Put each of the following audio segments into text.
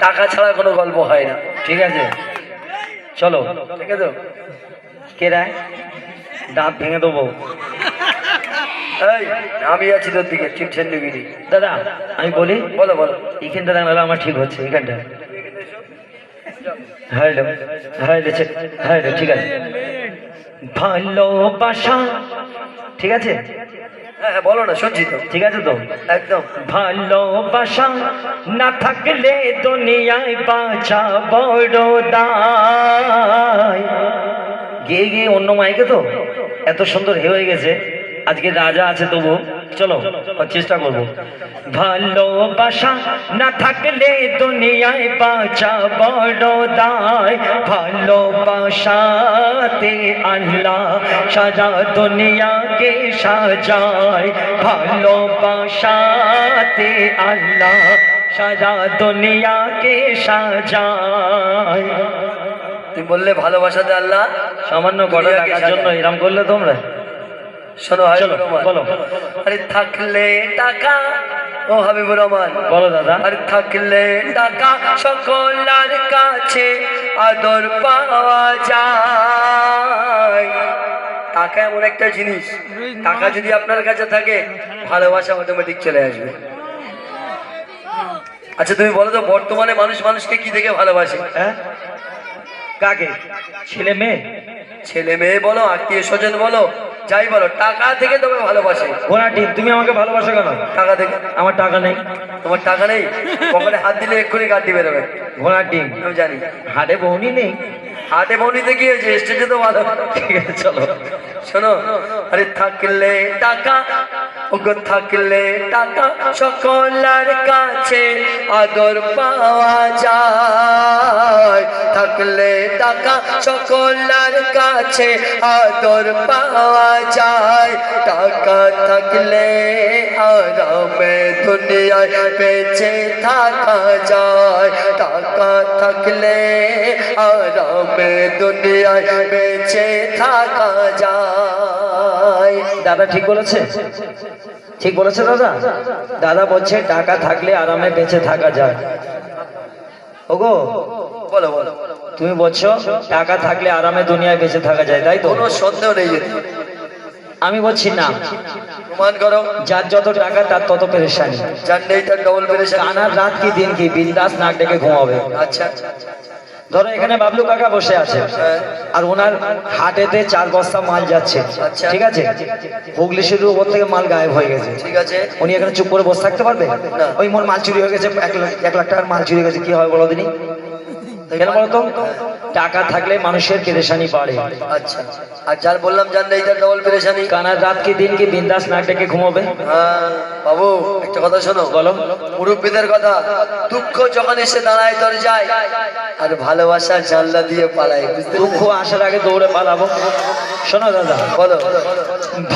টাকা ছাড়া কোনো গল্প হয় না। ঠিক আছে চলো। ঠিক আছে কে রায় দাঁত ভেঙে দেবো। এই আমি আছি তোর দিকে, চিটছেন নিবিনি। দাদা আমি বলি, বলো বলো। এইখানটা দাঁড়ালে আমার ঠিক হচ্ছে, এইখানটা। হ্যালো হ্যালো হ্যালো, ঠিক আছে। ভালোবাসা, ঠিক আছে? হ্যাঁ হ্যাঁ বলো না, শুনছি তো। ঠিক আছে তো? একদম। ভালোবাসা না থাকলে দুনিয়ায় বাঁচা বড় দায়। গিয়ে গিয়ে অন্য মাইকে তো এত সুন্দর হয়ে গেছে, আজকে রাজা আছে তবু চলো চেষ্টা করবো। ভালোবাসা না থাকলে দুনিয়ায় বাঁচা বড় দায়। ভালোবাসাতে আল্লাহ সারা দুনিয়াকে সাজায়। ভালোবাসাতে আল্লাহ সারা দুনিয়াকে সাজায়। তুমি বললে ভালোবাসাতে আল্লাহ সামান্য কটা টাকার জন্য এরম করলে তোমরা? শোনো বলো। আরে থাকলে টাকা, ও হাবিবুর রহমান বলো দাদা। আরে থাকলে টাকা সকলের কাছে আদর পাওয়া যায়। টাকা এমন একটা জিনিস, টাকা যদি আপনার কাছে থাকে ভালোবাসা অটোমেটিক চলে আসবে। আচ্ছা তুমি বলো তো, বর্তমানে মানুষ মানুষকে কি দেখে ভালোবাসে? হ্যাঁ কাকে? ছেলে মেয়ে? ছেলে মেয়ে বলো, আত্মীয় স্বজন বলো, যাই বলো, টাকা থেকে তবে ভালোবাসে। ঘোড়া টিম, তুমি আমাকে ভালোবাসো কেন? টাকা থেকে। আমার টাকা নেই। তোমার টাকা নেই? পকেটে হাত দিলে এক্ষুনি কাটি বেরোবে। ঘোড়া টিম আমি জানি। হাটে বউনি নেই? হাটে বউনিতে কি হয়েছে, স্টেজে তো ভালো। ঠিক আছে চলো। শোনো, আরে থাকলে টাকা, ওগো থাকলে টাকা সকলের কাছে আদর পাওয়া যায়। থাকলে টাকা সকলের কাছে আদর পাওয়া যায়। টাকা থাকলে আরামে দুনিয়ায় বেঁচে থাকা যায়। টাকা থাকলে আরামে দুনিয়ায় বেঁচে থাকা যায়। দাদা ঠিক বলেছে? ঠিক বলেছে দাদা? দাদা বলছে টাকা থাকলে আরামে বেঁচে থাকা যায়। ওগো বলো বলো। তুমি বলছো টাকা থাকলে আরামে দুনিয়ায় বেঁচে থাকা যায়, তাই তো? কোনো সন্দেহ নেই। আমি বলছি না। প্রমাণ করো। যার যত টাকা তার তত পেরেশানি, যার নেই তার ডবল পেরেশানি। আনার রাত কি দিন কি বিন্দাস নাক ডেকে ঘুমাবে। আচ্ছা ধরো এখানে বাবলু কাকা বসে আছে, আর ওনার হাটেতে 4 বস্তা মাল যাচ্ছে, ঠিক আছে? হুগলি সেতুর উপর থেকে মাল গায়েব হয়ে গেছে, ঠিক আছে। উনি এখানে চুপ করে বসে থাকতে পারবে? ওই মোর মাল চুরি হয়ে গেছে, 1 লাখ টাকার মাল চুরি হয়ে গেছে, কি হয় বলো দিনই? কেন বলতো? টাকা থাকলে মানুষের পেরেশানি বাড়ে। আচ্ছা, আর যার বললাম যার নেই তার ডবল পেরেশানি। কানার রাত কি দিন কি বিন্দাস নাক ডেকে ঘুমাবে। হ্যাঁ বাবু, একটা কথা শোনো। বলো। মুরব্বীদের কথা, দুঃখ যখন এসে দাঁড়ায় তোর যায়, আর ভালোবাসার জানলা দিয়ে পালায়। দুঃখ আসার আগে দৌড়ে পালাবো। শোনো দাদা, বলো।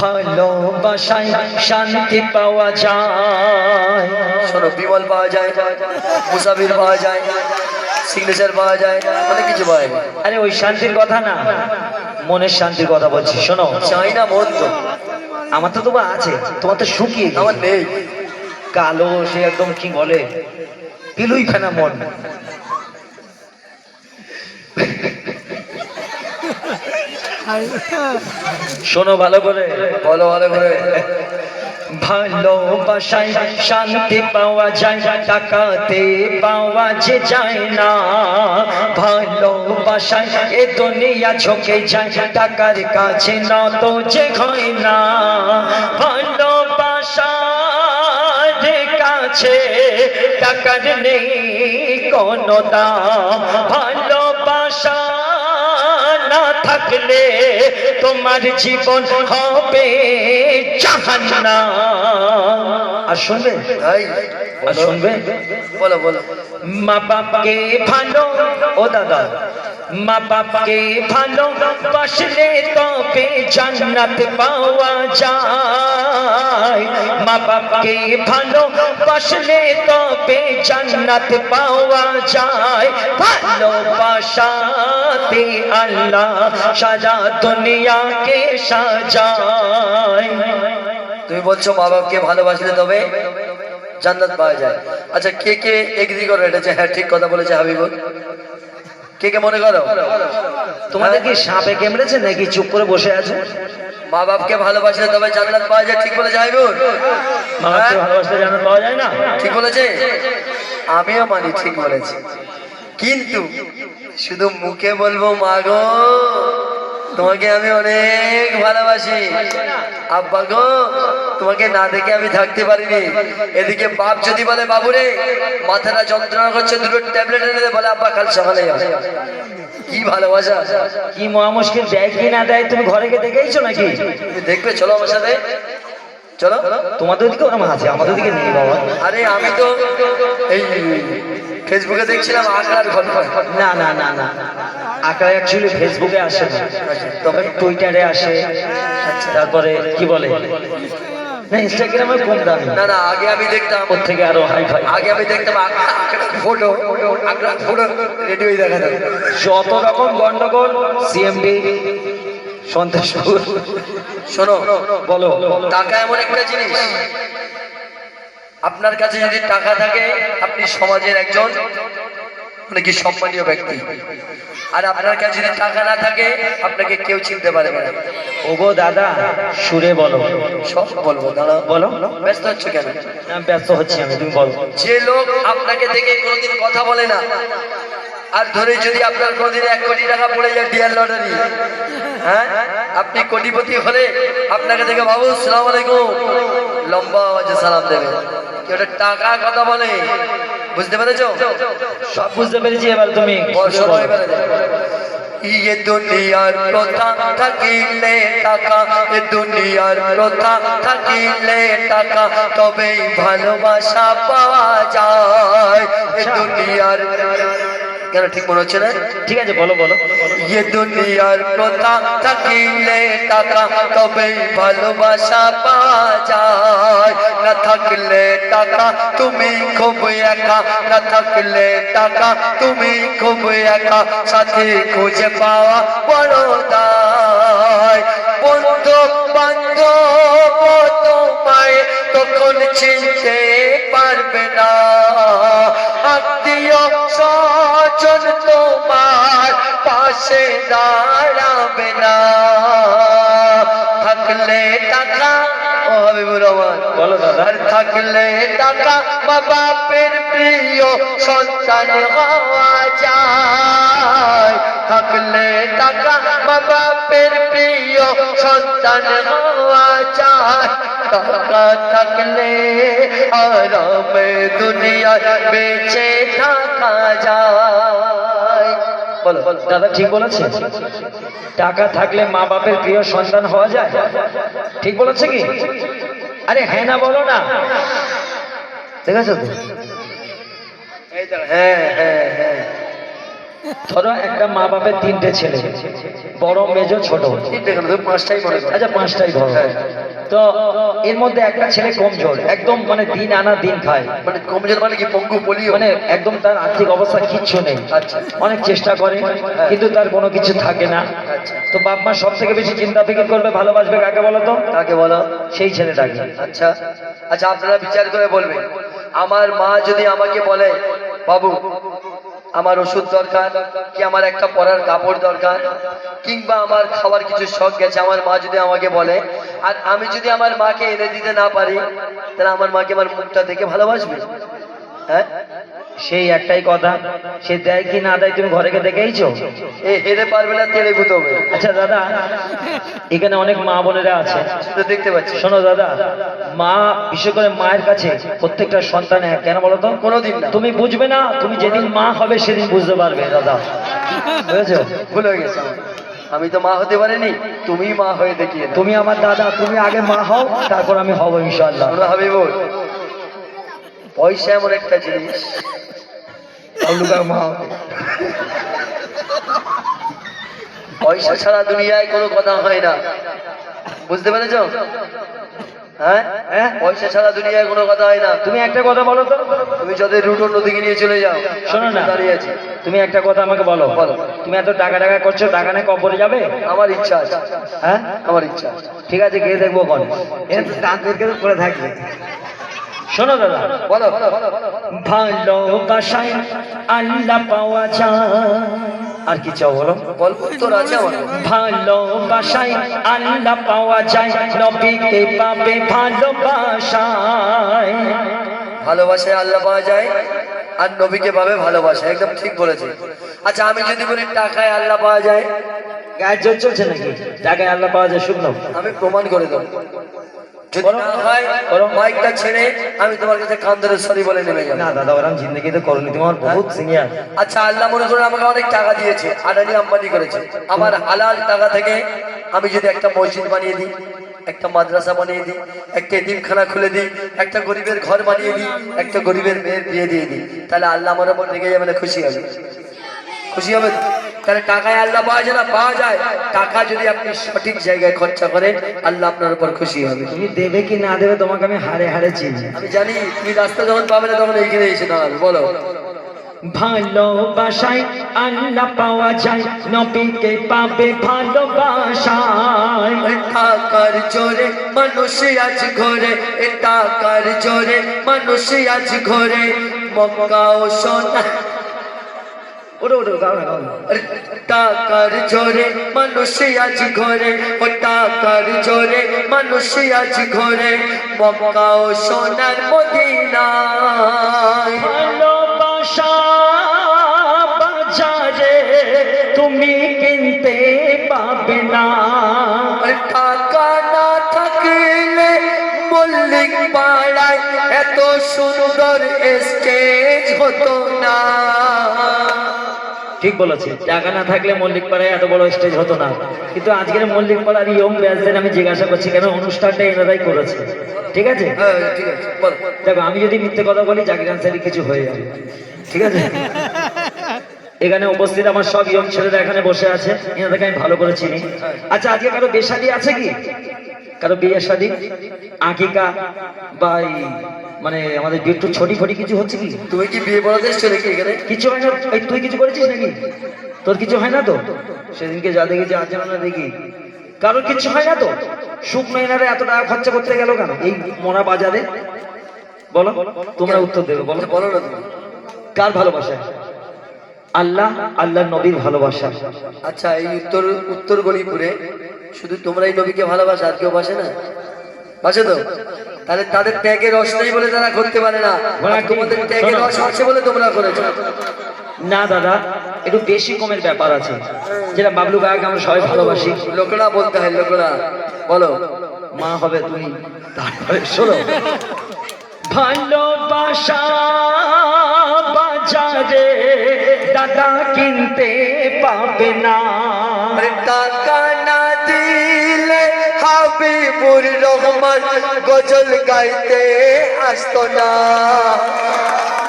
ভালোবাসায় শান্তি পাওয়া যায়। শোনো, বিমল পাওয়া যায়, মুসাফির পাওয়া যায়, সিগনেচার পাওয়া যায়, অনেক কিছু পাওয়া যায়। আরে ওই শান্তির কথা না, মনের শান্তির কথা বলছি। শোনো, চাই না মন তো। আমার তো তোমার আছে, তোমার তো শুকিয়ে গেছে। আমার নেই। কালো সে একদম কি বলে পিলুই ফেনা মন। শোনো ভালো করে, বলো ভালো করে। ভালোবাসায় শান্তি পাওয়া যায়, টাকাতে পাওয়া যে যায় না। ভালোবাসায় এ দুনিয়া ঝুঁকে যায়, টাকার কাছে নত যে হয় না। ভালোবাসার কাছে টাকার নেই কোনো দাম। ভালোবাসা না থাকলে তোমার জীবন হবে জাহান্নাম। আর শুনবে? আর শুনবে? বলো বলো। মা বাপকে ভালো, ও দাদা, মা বাপকে ভালো বাসলে তবে জান্নাত পাওয়া যায়। মা বাপকে ভালো বাসলে তবে জান্নাত পাওয়া যায়। ভালোবাসাতে আল্লাহ সারা দুনিয়াকে সাজায়। তুমি বলছো মা বাপকে ভালোবাসলে তবে জান্নাত পাওয়া যায়। আচ্ছা কে কে এগ্রি করো এটা যে হ্যাঁ ঠিক কথা বলেছে হাবিবুল? কে কে মনে করো? তোমাদের কি সাপে কেমড়েছে নাকি চুপ করে বসে আছো? মা বাপকে ভালোবাসলে তবে জান্নাত পাওয়া যায়, ঠিক বলেছে হাবিবুল? মা বাপকে ভালোবাসলে জান্নাত পাওয়া যায় না? ঠিক বলেছে, আমিও মানি ঠিক বলেছি, কিন্তু শুধু মুখে বলবো মা গো তোমাকে আমি অনেক ভালোবাসি, আব্বা গো তোমাকে না দেখে আমি থাকতে পারিনি, এদিকে বাপ যদি বলে বাবুরে মাথাটা যন্ত্রণা করছে দুটো ট্যাবলেট এনে দে, বলে আব্বা কাল সকালে যাবে। কি ভালোবাসা, কি মহা মুশকিল, দেয় কি না দেয় তুমি ঘরে গিয়ে দেখেইছো নাকি? তুমি দেখবে, চলো আমার সাথে চলো। তোমাদের দিকেও আমার আছে, আমাদের দিকে নেই বাবা। আরে আমি তো এই ফেসবুকে দেখছিলাম আখড়ার ঘটনা। না না না না, আঁকড়া অ্যাকচুয়ালি ফেসবুকে আসে না, তবে টুইটারে আসে, তারপরে কি বলে না ইনস্টাগ্রামে কম দামি। না না, আগে আমি দেখতাম, ওর থেকে আরো হাই ফাই। আগে আমি দেখতাম ফটো ফটো রেডিওই দেখা যায়। যত রকম গন্ডগোল সিএমডি সন্তোষপুর। শোনো বলো। টাকা এমন একটা জিনিস, আপনার কাছে যদি টাকা থাকে আপনি সমাজের একজন মানে কি সম্মানীয় ব্যক্তি, আর আপনার কাছে যদি টাকা না থাকে আপনাকে কেউ চিনতে পারবে না। ওগো দাদা সুরে বলো। সব বলবো, দাঁড়াও। বলো। ব্যস্ত হচ্ছে কেন? না, ব্যস্ত হচ্ছি আমি, তুমি বলো। যে লোক আপনাকে দেখে কোনোদিন কথা বলে না, আর ধরে যদি আপনার কোনোদিন 1 কোটি টাকা পড়ে যায় ডিয়ার লটারি, হ্যাঁ আপনি কোটিপতি হলে আপনাকে দেখে বাবু সালাম আলাইকুম লম্বা আওয়াজে সালাম দেবে, কি ওটা টাকা কথা বলে, বুঝতে পেরেছো? সব বুঝতে পেরেছি, এবার তুমি শোনো এবারে। ये दुनियार प्रथा থাকিলে টাকা, এ দুনিয়ার প্রথা থাকিলে টাকা, তবেই ভালোবাসা পাওয়া যায়। এ দুনিয়ার কেন ঠিক মনে হচ্ছে না? ঠিক আছে বলো বলো। ये দুনিয়ার প্রথা থাকিলে টাকা, তবেই ভালোবাসা পাওয়া যায়। না থাকলে টাকা তুমি খুব একা, না থাকলে টাকা তুমি খুব একা, সাথে খুঁজে পাওয়া বড় দায়। বন্ধু বান্ধব তোমায় তখন চিনতে পারবে না, আত্মীয় স্বজন তোমার পাশে দাঁড়াবে না। থাকলে টাকা, ও হাবিবুর রহমান বলো দাদা। আর থাকলে টাকা মা বাপের প্রিয় সন্তান হওয়া যায়। থাকলে টাকা মা বাপের প্রিয় সন্তান হওয়া যায়। টাকা থাকলে আরামে দুনিয়ায় বেঁচে থাকা যায়। বলো দাদা ঠিক বলেছে, টাকা থাকলে মা বাপের প্রিয় সন্তান হওয়া যায়, ঠিক বলেছে কি? আরে হ্যাঁ না বলো না, ঠিক আছে তো? হ্যাঁ হ্যাঁ হ্যাঁ, ধরো একটা মা বাপের 3টে ছেলে, বড় মেজো ছোট, দেখুন 5টাই মনে করো। আচ্ছা 5টাই ধরো। হ্যাঁ। তো এর মধ্যে একটা ছেলে কমজোর, একদম মানে দিন আনা দিন খায়, মানে কমজোর মানে কি পঙ্গু পোলিও? মানে একদম তার আর্থিক অবস্থা কিচ্ছু নেই, আচ্ছা। অনেক চেষ্টা করে কিন্তু তার কোনো কিছু থাকে না। আচ্ছা। তো বাপ মা সব থেকে বেশি চিন্তা ফিকির করবে, ভালোবাসবে কাকে বলো তো? কাকে বলো? সেই ছেলেটাকে। আচ্ছা আচ্ছা, আপনারা বিচার করে বলবেন। আমার মা যদি আমাকে বলে বাবু আমার ওষুধ দরকার, কি আমার একটা পরার কাপড় দরকার, কিংবা আমার খাবার কিছু শখ গেছে, আমার মা যদি আমাকে বলে, আর আমি যদি আমার মাকে এনে দিতে না পারি, তাহলে আমার মাকে আমার মুখটা দেখে ভালোবাসবে? হ্যাঁ, সেই একটাই কথা, সে দেয় কি না দেয় তুমি ঘরে গিয়ে দেখেইছো? এ হেরে পারবে না, তেলে গুতো হবে। আচ্ছা দাদা, এখানে অনেক মা বোনেরা আছে, তো দেখতে পাচ্ছি। শোনো দাদা, মা বিশেষ করে মায়ের কাছে প্রত্যেকটা সন্তান এক, কেন বলো তো? কোনোদিন না। তুমি বুঝবে না, তুমি যেদিন মা হবে সেদিন বুঝতে পারবে দাদা, বুঝেছো? ভুল হয়ে গেছে আমার। আমি তো মা হতে পারিনি, তুমি মা হয়ে দেখিয়ে দাও। তুমি আমার দাদা, তুমি আগে মা হও, তারপর আমি হব ইনশাআল্লাহ। শোনো হাবিবুল, পয়সা এমন একটা জিনিস, অলুকার মা হবে। পয়সা ছাড়া দুনিয়ায় কোনো কথা হয় না, বুঝতে পেরেছ? হ্যাঁ হ্যাঁ, পয়সা ছাড়া দুনিয়ায় কোনো কথা হয় না। তুমি একটা কথা বলো তো। তুমি যদি রুটো নদীকে নিয়ে চলে যাও, শোনো না, দাঁড়িয়ে আছি। তুমি একটা কথা আমাকে বলো, বলো। তুমি এত টাকা টাকা করছো, টাকা নিয়ে কবরে যাবে? আমার ইচ্ছা আছে, হ্যাঁ আমার ইচ্ছা আছে। ঠিক আছে, গিয়ে দেখবো কোন করে থাকবে। শোনো দাদা, বলো। ভালোবাসায় আল্লাহ পাওয়া যায়। আর কি চাও বলো? বল, উত্তর আছে আমার। ভালোবাসায় আল্লাহ পাওয়া যায়, নবীকে পাবে ভালোবাসায়। ভালোবাসায় আল্লাহ পাওয়া যায় আর নবীকে পাবে ভালোবাসা, একদম ঠিক বলেছে। আচ্ছা, আমি যদি বলি টাকায় আল্লাহ পাওয়া যায়, গায়ে জোর চলছে নাকি? টাকায় আল্লাহ পাওয়া যায়, শুকনো। আমি প্রমাণ করে দেবো। যদি বলো, না হয় বলো। মাইকটা ছেড়ে আমি তোমার কাছে কান ধরে সরি বলে নেমে যাবো। না দাদা, ওরকম জিন্দগিতে করনি, তোমার বহুত সিনিয়র। আচ্ছা, আল্লাহ মনে করে আমাকে অনেক টাকা দিয়েছে, আদানি আম্বানি করেছে। আমার হালাল টাকা থেকে আমি যদি একটা মসজিদ বানিয়ে দিই, একটা মাদ্রাসা বানিয়ে দিই, একটা এতিমখানা খুলে দিই, একটা গরিবের ঘর বানিয়ে দিই, একটা গরিবের মেয়ের বিয়ে দিয়ে দিই, তাহলে আল্লাহ আমার উপর রেগে যাবে না খুশি হবে? খুশি হবে তো? তাহলে টাকায় আল্লাহ পাওয়া যায় না? পাওয়া যায়। টাকা যদি আপনি সঠিক জায়গায় খরচা করেন, আল্লাহ আপনার উপর খুশি হবে। তুমি দেবে কি না দেবে তোমাকে আমি হারে হারে চিনি। আমি জানি তুমি রাস্তা যখন পাবে না তখন এইখানে এসে দাঁড়াবে। বলো। ভালোবাসায় আল্লাহ পাওয়া যায়, নবীকে পাবে ভালোবাসায়। টাকার জোরে মানুষ আজ ঘরে, টাকার জোরে মানুষ আজ ঘরে, মক্কা ও সোনা। ওরে ওরে, গাও না, গাও না। টাকার জোরে মানুষ আজ ঘরে, ও টাকার জোরে মানুষ আজ ঘরে, মক্কা ও সোনার মদিনায়। ভালোবাসা বাজারে তুমি কিনতে পাবে না। টাকা না থাকলে মল্লিক পাড়ায় এত সুন্দর স্টেজ হতো না। ঠিক বলেছে, টাকা না থাকলে মল্লিক পাড়ায় এত বড় স্টেজ হতো না। কিন্তু আজকের মল্লিক পাড়ার ইয়ং ব্যাচদের আমি জিজ্ঞাসা করছি কেন অনুষ্ঠানটা এনারাই করেছে। ঠিক আছে, হ্যাঁ ঠিক আছে, বল। দেখো আমি যদি মিথ্যে কথা বলি জাকির আনসারি কিছু হয়ে যাবে। ঠিক আছে, এখানে উপস্থিত আমার সব ইয়ং ছেলেরা এখানে বসে আছে, এনাদেরকে আমি ভালো করে চিনি। আচ্ছা, আজকে কারো বিয়ে শাদী আছে কি? কারো বিয়ে শাদী, আকিকা বা মানে আমাদের একটু ছোটি ফটি কিছু হচ্ছে কি? তুমি কি বিয়ে পড়াতে এসছো নাকি এখানে? কিছু হয় না? এই তুই কিছু করেছিস নাকি? তোর কিছু হয় না তো? সেদিনকে যা দেখেছি আজ যেন না দেখি কারোর কিছু হয় না তো? শুকনো এনারে এত টাকা খরচা করতে গেল কেন এই মোনা বাজারে? বলো, তোমরা উত্তর দেবে। বলো, বলো না তুমি। কার ভালোবাসা? আল্লাহ, আল্লাহর নবীর ভালোবাসা। আচ্ছা, এই উত্তর গরিপুরে শুধু তোমরাই নবীকে ভালোবাসা, আর কেউ বাসে না? বাসে তো? তাহলে তাদের ত্যাগের রস নেই বলে তারা করতে পারে না, আর তোমাদের ত্যাগের রস আছে বলে তোমরা করেছো। না দাদা, একটু বেশি কমের ব্যাপার আছে। যেটা বাবলু গায়ক আমরা সবাই ভালোবাসি। লোকরা বলতে হয়, লোকরা। বলো। মা হবে তুমি, তারপরে শোনো। ভালোবাসা বাজারে দাদা কিনতে পাবে না। টাকা না দিলে হাবিবুর রহমান গজল গাইতে আসতো না।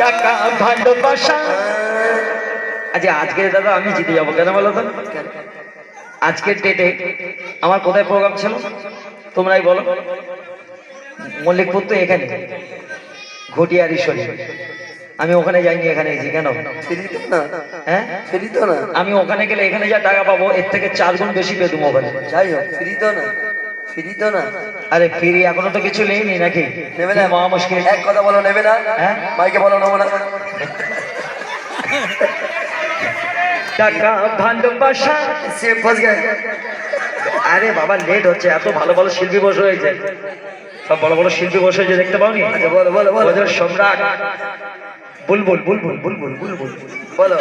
টাকা ভালোবাসা। আচ্ছা, আজকে দাদা আমি জিতে যাবো কেন বলো তো? আজকের ডেটে আমার কোথায় প্রোগ্রাম ছিল তোমরাই বলো? মল্লিকপুর তো এখানে, ঘটিয়ারি শরীর। আমি ওখানে যাইনি, এখানে এসেছি। কেন? ফিরিত না? হ্যাঁ, ফিরিত না? আমি ওখানে গেলে এখানে যা টাকা পাবো এর থেকে 4 গুণ বেশি পেতুম ওখানে। যাই হোক, ফিরিত না? ফিরিত না? আরে ফিরি এখনো তো কিছু নেইনি নাকি? নেবে না? মহা মুশকিল। এক কথা বলো, নেবে না? হ্যাঁ, মাইকে বলো নেবো না। টাকা ভালোবাসা সে ফস গে। আরে বাবা লেট হচ্ছে, এত ভালো ভালো শিল্পী বসে হয়েছে, সব বড় বড় শিল্পী বসে হয়েছে, দেখতে পাওনি? আচ্ছা, বলো বলো বলো। ওদের সম্রাট বুলবুল বুলবুল বুলবুল বুলবুল। বলো।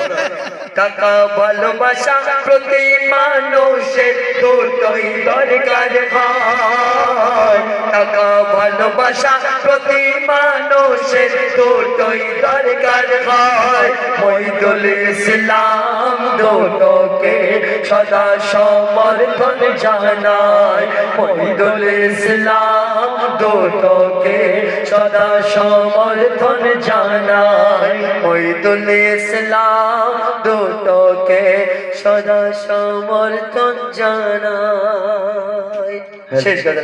টাকা ভালোবাসা প্রতি মানুষের দুটোই দরকার হয়। টাকা ভালোবাসা প্রতি মানুষের দুটোই দরকার হয়। মহিদুল ইসলাম দুটোকে সদা সমর্থন জানায়। মহিদুল ইসলাম দুটোকে সদা সমর্থন জানায়। মহিদুল ইসলাম দুটোকে সদা সমর্থন জানায়। শেষ কথা।